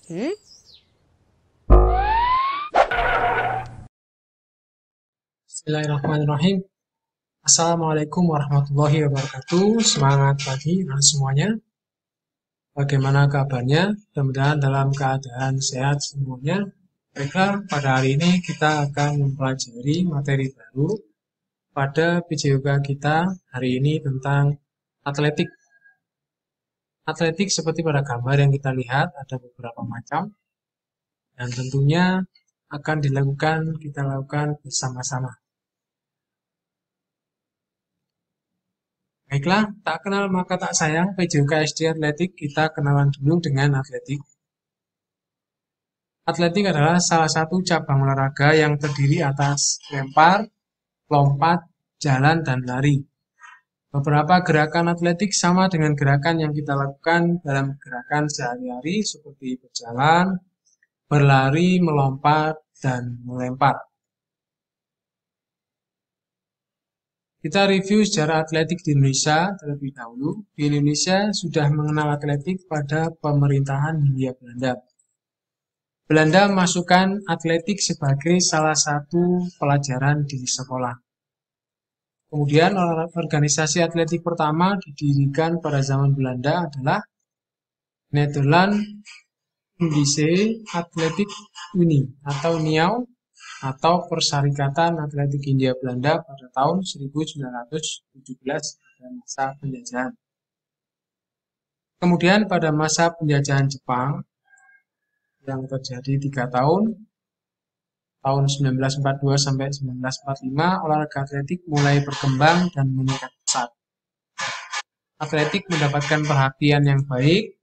Hmm? Bismillahirrahmanirrahim. Assalamualaikum warahmatullahi wabarakatuh. Semangat pagi semuanya. Bagaimana kabarnya? Mudah-mudahan dalam keadaan sehat semuanya. Baiklah, pada hari ini kita akan mempelajari materi baru pada video kita hari ini tentang atletik. Atletik seperti pada gambar yang kita lihat ada beberapa macam dan tentunya akan kita lakukan bersama-sama. Baiklah, tak kenal maka tak sayang, PJOK SD Atletik, kita kenalan dulu dengan atletik. Atletik adalah salah satu cabang olahraga yang terdiri atas lempar, lompat, jalan, dan lari. Beberapa gerakan atletik sama dengan gerakan yang kita lakukan dalam gerakan sehari-hari seperti berjalan, berlari, melompat, dan melempar. Kita review sejarah atletik di Indonesia terlebih dahulu. Di Indonesia sudah mengenal atletik pada pemerintahan Hindia Belanda. Belanda memasukkan atletik sebagai salah satu pelajaran di sekolah. Kemudian organisasi atletik pertama didirikan pada zaman Belanda adalah Nederland Indische Athletic Unie atau NIAU atau Perserikatan Atletik Hindia Belanda pada tahun 1917 pada masa penjajahan. Kemudian pada masa penjajahan Jepang yang terjadi 3 tahun 1942 sampai 1945, olahraga atletik mulai berkembang dan meningkat pesat. Atletik mendapatkan perhatian yang baik,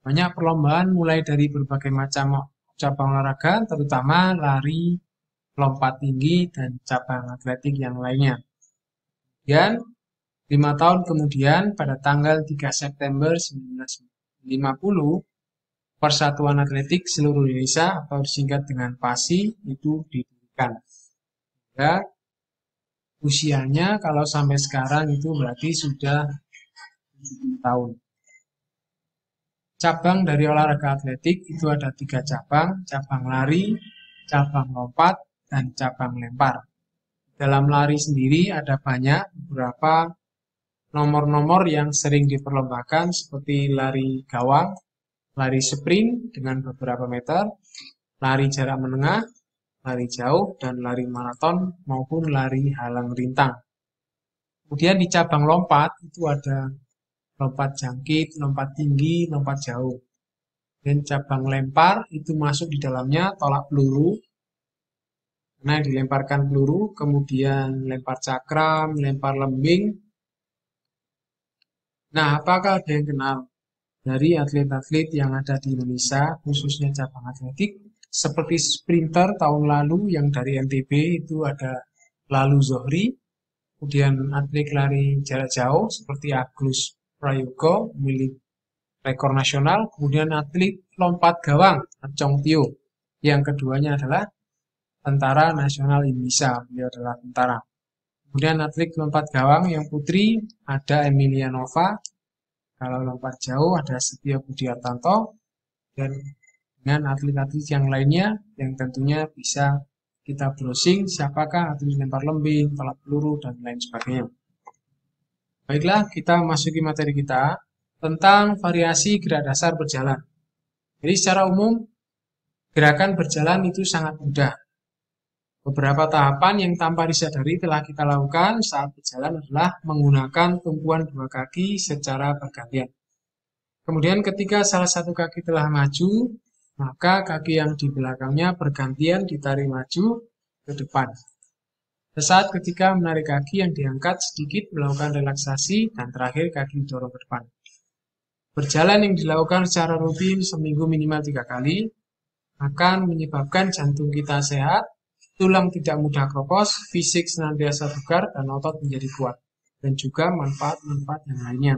banyak perlombaan mulai dari berbagai macam cabang olahraga, terutama lari, lompat tinggi, dan cabang atletik yang lainnya. Dan 5 tahun kemudian, pada tanggal 3 September 1950, Persatuan Atletik Seluruh Indonesia atau disingkat dengan PASI itu didirikan. Ya, usianya kalau sampai sekarang itu berarti sudah 70 tahun. Cabang dari olahraga atletik itu ada 3 cabang, cabang lari, cabang lompat, dan cabang lempar. Dalam lari sendiri ada banyak beberapa nomor-nomor yang sering diperlombakan seperti lari gawang, lari sprint dengan beberapa meter, lari jarak menengah, lari jauh, dan lari maraton maupun lari halang rintang. Kemudian di cabang lompat itu ada lompat jangkit, lompat tinggi, lompat jauh. Dan cabang lempar itu masuk di dalamnya tolak peluru, karena dilemparkan peluru, kemudian lempar cakram, lempar lembing. Nah, apakah ada yang kenal dari atlet-atlet yang ada di Indonesia, khususnya cabang atletik, seperti sprinter tahun lalu yang dari NTB itu ada Lalu Zohri, kemudian atlet lari jarak jauh seperti Agus Prayogo, milik rekor nasional, kemudian atlet lompat gawang, Chong Tio, yang keduanya adalah Tentara Nasional Indonesia, beliau adalah tentara. Kemudian atlet lompat gawang yang putri ada Emilia Nova, kalau lompat jauh ada Setia Budi Hartanto, dan dengan atlet-atlet yang lainnya yang tentunya bisa kita browsing siapakah atlet lempar lembing, tolak peluru, dan lain sebagainya. Baiklah, kita masuki materi kita tentang variasi gerak dasar berjalan. Jadi secara umum, gerakan berjalan itu sangat mudah. Beberapa tahapan yang tanpa disadari telah kita lakukan saat berjalan adalah menggunakan tumpuan dua kaki secara bergantian. Kemudian ketika salah satu kaki telah maju, maka kaki yang di belakangnya bergantian ditarik maju ke depan. Sesaat ketika menarik kaki yang diangkat sedikit melakukan relaksasi dan terakhir kaki didorong ke depan. Berjalan yang dilakukan secara rutin seminggu minimal 3 kali akan menyebabkan jantung kita sehat, tulang tidak mudah keropos, fisik senantiasa bugar, dan otot menjadi kuat. Dan juga manfaat-manfaat yang lainnya.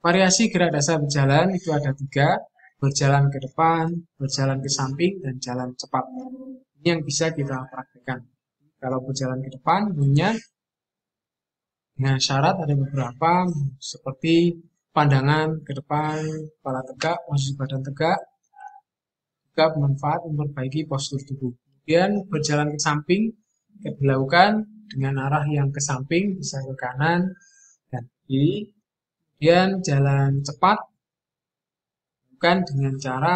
Variasi gerak dasar berjalan itu ada 3, berjalan ke depan, berjalan ke samping, dan jalan cepat. Ini yang bisa kita praktekkan. Kalau berjalan ke depan, bunyinya dengan syarat ada beberapa seperti pandangan ke depan, kepala tegak, posisi badan tegak, juga bermanfaat memperbaiki postur tubuh. Kemudian berjalan ke samping dilakukan dengan arah yang ke samping, bisa ke kanan dan kiri. Kemudian jalan cepat bukan dengan cara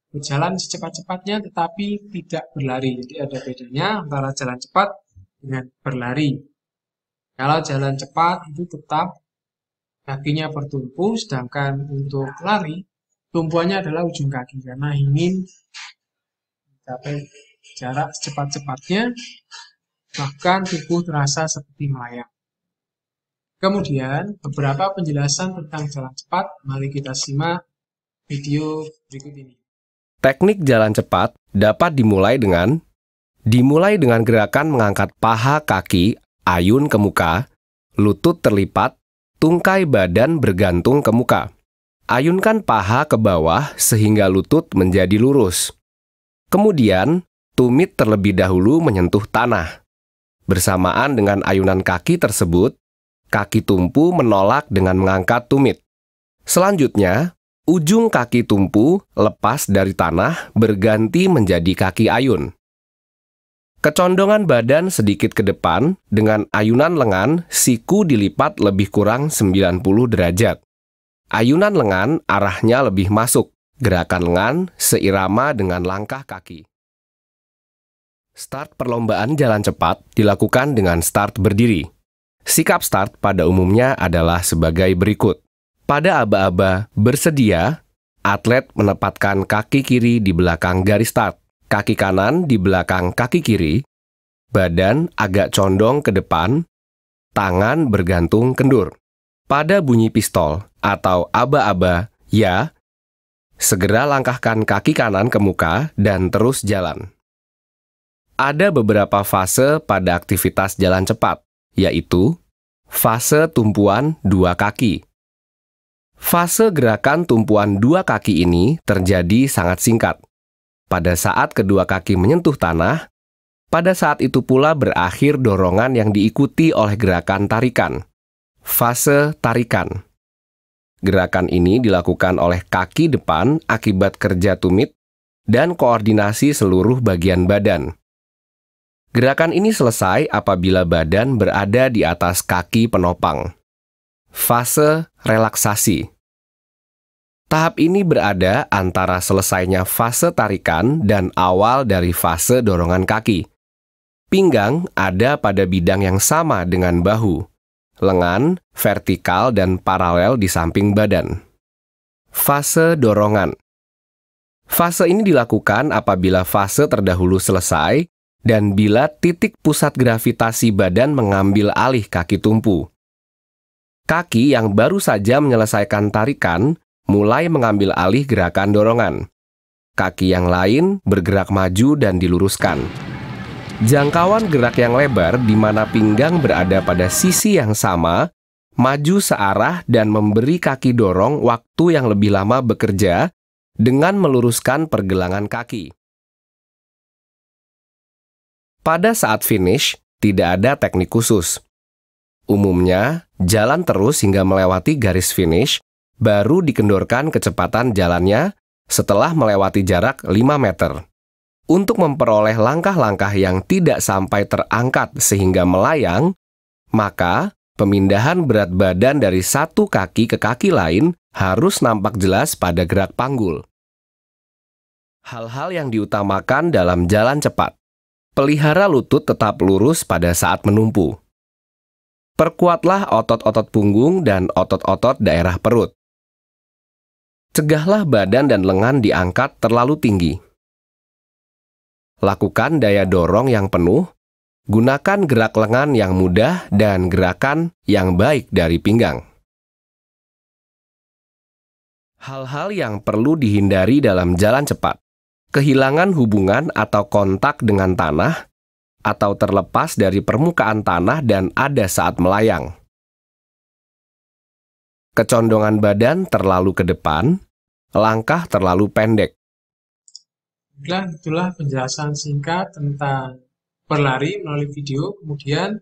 berjalan secepat-cepatnya tetapi tidak berlari. Jadi ada bedanya antara jalan cepat dengan berlari. Kalau jalan cepat itu tetap kakinya bertumpu, sedangkan untuk lari tumpuannya adalah ujung kaki karena ingin mencapai jarak secepat-cepatnya, bahkan tubuh terasa seperti melayang. Kemudian beberapa penjelasan tentang jalan cepat, mari kita simak video berikut ini. Teknik jalan cepat dapat dimulai dengan gerakan mengangkat paha kaki ayun ke muka, lutut terlipat, tungkai badan bergantung ke muka. Ayunkan paha ke bawah sehingga lutut menjadi lurus. Kemudian, tumit terlebih dahulu menyentuh tanah. Bersamaan dengan ayunan kaki tersebut, kaki tumpu menolak dengan mengangkat tumit. Selanjutnya, ujung kaki tumpu lepas dari tanah berganti menjadi kaki ayun. Kecondongan badan sedikit ke depan dengan ayunan lengan siku dilipat lebih kurang 90 derajat. Ayunan lengan arahnya lebih masuk, gerakan lengan seirama dengan langkah kaki. Start perlombaan jalan cepat dilakukan dengan start berdiri. Sikap start pada umumnya adalah sebagai berikut. Pada aba-aba bersedia, atlet menempatkan kaki kiri di belakang garis start, kaki kanan di belakang kaki kiri, badan agak condong ke depan, tangan bergantung kendur. Pada bunyi pistol atau aba-aba ya, segera langkahkan kaki kanan ke muka dan terus jalan. Ada beberapa fase pada aktivitas jalan cepat, yaitu fase tumpuan dua kaki. Fase gerakan tumpuan dua kaki ini terjadi sangat singkat. Pada saat kedua kaki menyentuh tanah, pada saat itu pula berakhir dorongan yang diikuti oleh gerakan tarikan. Fase tarikan. Gerakan ini dilakukan oleh kaki depan akibat kerja tumit dan koordinasi seluruh bagian badan. Gerakan ini selesai apabila badan berada di atas kaki penopang. Fase relaksasi. Tahap ini berada antara selesainya fase tarikan dan awal dari fase dorongan kaki. Pinggang ada pada bidang yang sama dengan bahu. Lengan vertikal dan paralel di samping badan. Fase dorongan. Fase ini dilakukan apabila fase terdahulu selesai dan bila titik pusat gravitasi badan mengambil alih kaki tumpu. Kaki yang baru saja menyelesaikan tarikan mulai mengambil alih gerakan dorongan. Kaki yang lain bergerak maju dan diluruskan. Jangkauan gerak yang lebar di mana pinggang berada pada sisi yang sama, maju searah dan memberi kaki dorong waktu yang lebih lama bekerja dengan meluruskan pergelangan kaki. Pada saat finish, tidak ada teknik khusus. Umumnya, jalan terus hingga melewati garis finish, baru dikendorkan kecepatan jalannya setelah melewati jarak 5 meter. Untuk memperoleh langkah-langkah yang tidak sampai terangkat sehingga melayang, maka pemindahan berat badan dari satu kaki ke kaki lain harus nampak jelas pada gerak panggul. Hal-hal yang diutamakan dalam jalan cepat. Pelihara lutut tetap lurus pada saat menumpu. Perkuatlah otot-otot punggung dan otot-otot daerah perut. Cegahlah badan dan lengan diangkat terlalu tinggi. Lakukan daya dorong yang penuh, gunakan gerak lengan yang mudah dan gerakan yang baik dari pinggang. Hal-hal yang perlu dihindari dalam jalan cepat. Kehilangan hubungan atau kontak dengan tanah, atau terlepas dari permukaan tanah dan ada saat melayang. Kecondongan badan terlalu ke depan, langkah terlalu pendek. Itulah penjelasan singkat tentang berlari melalui video. Kemudian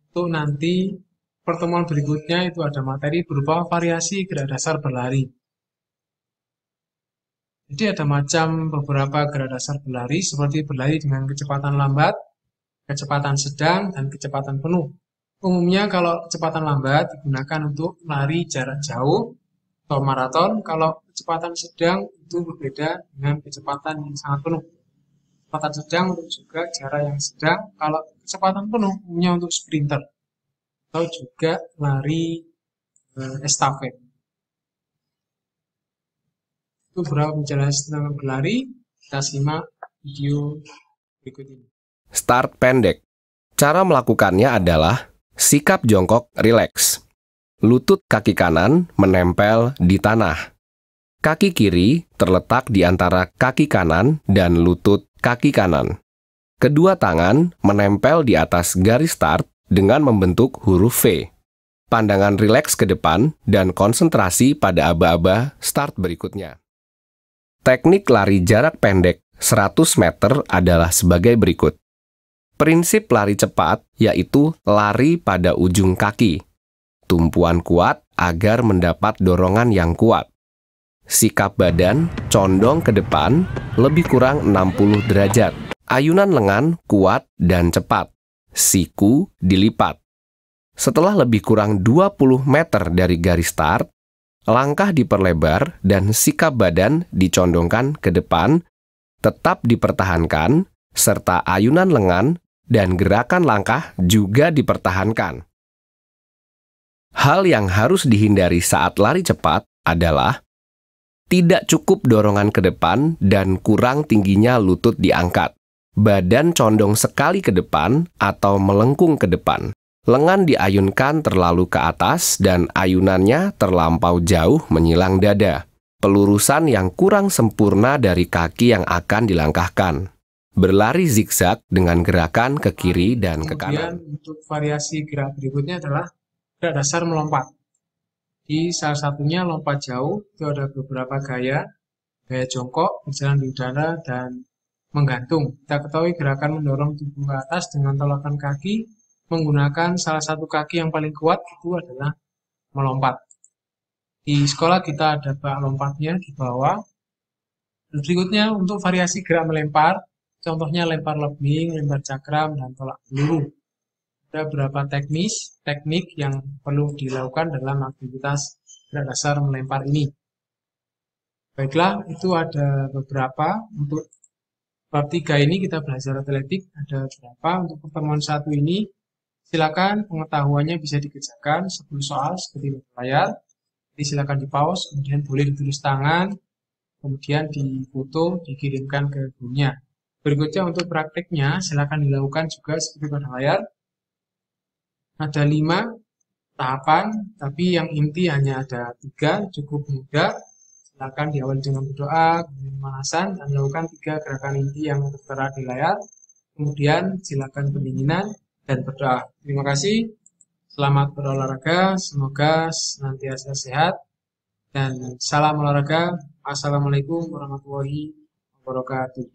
untuk nanti pertemuan berikutnya itu ada materi berupa variasi gerak dasar berlari. Jadi ada beberapa gerakan dasar berlari seperti berlari dengan kecepatan lambat, kecepatan sedang, dan kecepatan penuh. Umumnya kalau kecepatan lambat digunakan untuk lari jarak jauh atau maraton. Kalau kecepatan sedang itu berbeda dengan kecepatan yang sangat penuh. Kecepatan sedang untuk juga jarak yang sedang. Kalau kecepatan penuh umumnya untuk sprinter atau juga lari estafet. Itu beberapa penjelasan tentang berlari. Kita simak video berikut ini. Start pendek. Cara melakukannya adalah sikap jongkok rileks. Lutut kaki kanan menempel di tanah. Kaki kiri terletak di antara kaki kanan dan lutut kaki kanan. Kedua tangan menempel di atas garis start dengan membentuk huruf V. Pandangan rileks ke depan dan konsentrasi pada aba-aba start berikutnya. Teknik lari jarak pendek 100 meter adalah sebagai berikut. Prinsip lari cepat yaitu lari pada ujung kaki. Tumpuan kuat agar mendapat dorongan yang kuat. Sikap badan condong ke depan lebih kurang 60 derajat. Ayunan lengan kuat dan cepat. Siku dilipat. Setelah lebih kurang 20 meter dari garis start, langkah diperlebar dan sikap badan dicondongkan ke depan, tetap dipertahankan, serta ayunan lengan dan gerakan langkah juga dipertahankan. Hal yang harus dihindari saat lari cepat adalah tidak cukup dorongan ke depan dan kurang tingginya lutut diangkat. Badan condong sekali ke depan atau melengkung ke depan. Lengan diayunkan terlalu ke atas dan ayunannya terlampau jauh menyilang dada. Pelurusan yang kurang sempurna dari kaki yang akan dilangkahkan. Berlari zigzag dengan gerakan ke kiri dan ke kanan. Kemudian untuk variasi gerak berikutnya adalah gerak dasar melompat. Di salah satunya lompat jauh, itu ada beberapa gaya jongkok, berjalan di udara, dan menggantung. Kita ketahui gerakan mendorong tubuh ke atas dengan tolakan kaki, menggunakan salah satu kaki yang paling kuat itu adalah melompat. Di sekolah kita ada bak lompatnya di bawah. Berikutnya untuk variasi gerak melempar, contohnya lempar lebing, lempar cakram, dan tolak peluru. Ada beberapa teknik yang perlu dilakukan dalam aktivitas gerak dasar melempar ini. Baiklah, itu ada beberapa. Untuk bab 3 ini kita belajar atletik, ada berapa. Untuk pertemuan 1 ini, silakan pengetahuannya bisa dikerjakan 10 soal seperti di layar. Jadi silakan di pause, kemudian boleh ditulis tangan, kemudian difoto, dikirimkan ke gurunya. Berikutnya untuk prakteknya, silakan dilakukan juga seperti pada layar. Ada 5 tahapan, tapi yang inti hanya ada 3, cukup mudah. Silakan diawali dengan berdoa, kemudian pemanasan, dan lakukan 3 gerakan inti yang tertera di layar. Kemudian silakan pendinginan dan berdoa. Terima kasih. Selamat berolahraga. Semoga senantiasa sehat. Dan salam olahraga. Assalamualaikum warahmatullahi wabarakatuh.